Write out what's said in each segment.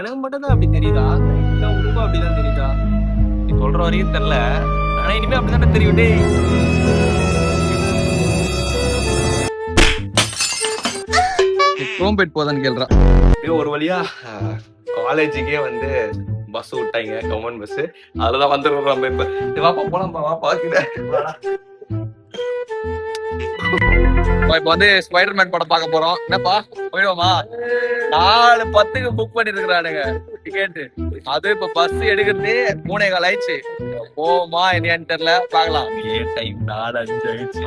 எனக்கு மட்டும் தான் அப்படி தெரியுதா? இல்ல உனக்கும் அப்படிதான் தெரியுதா? நீ சொல்ற வரைக்கும் தெரியல. ஆனா இனிமே அப்படிதானே தெரியும் டேய். குரோம்பேட் போதான்னு கேள்றா. அப்படியே ஒரு வழியா காலேஜுக்கே வந்து பஸ் விட்டாங்க, கவர்மெண்ட் பஸ். அதுலதான் வந்துடுறோம் நம்ம இப்ப. சரி, வாப்பா போலாம்ப்பா, வாப்பா கிட்ட. இப்ப வந்து ஸ்பைடர்மேன் படம் பார்க்க போறோம். என்னப்பா போயிடுவோமா? 4:10க்கு புக் பண்ணிருக்கிறானுங்க டிக்கெட். அது இப்ப பஸ் எடுக்கிறது 3:15 ஆயிடுச்சு. போமா என்னன்னு தெரியல, பாக்கலாம். டைம் 4:05 ஆயிடுச்சு.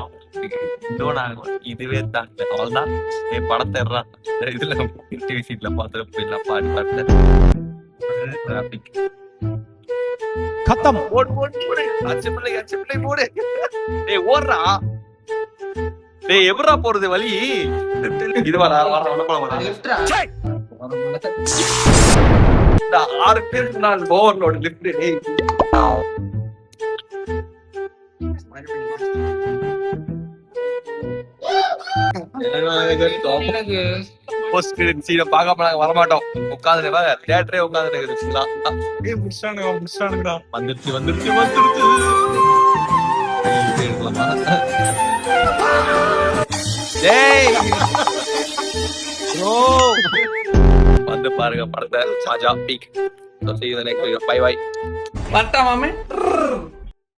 இன்னும் நாங்க இதுவே தாங்க. அவள்தான் படத்தை இதுல டிவி சீட்ல பாத்துட்டு போயிடலாம். பாட்டு டிராபிக் खत्म। ஓடு ஓடு ஓடு. அச்சு பிள்ளை ஓடு. டேய் ஓடுறா. டேய் எப்படா போறது வழி? இது வாடா உள்ள போலாம். இந்த 6 பேருக்கு நான் ஓவர்லோட் லிஃப்ட். டேய் போஸ்ட் கிரெடிட் சீனை பார்க்காம நாங்க வரமாட்டோம். உட்காந்து தியேட்டரே உட்காந்து வந்துருச்சு. டேய் ப்ரோ வந்து பாருங்க படத்தை. Majah peak. See you the next video. Bye bye. பட்டா மாமே.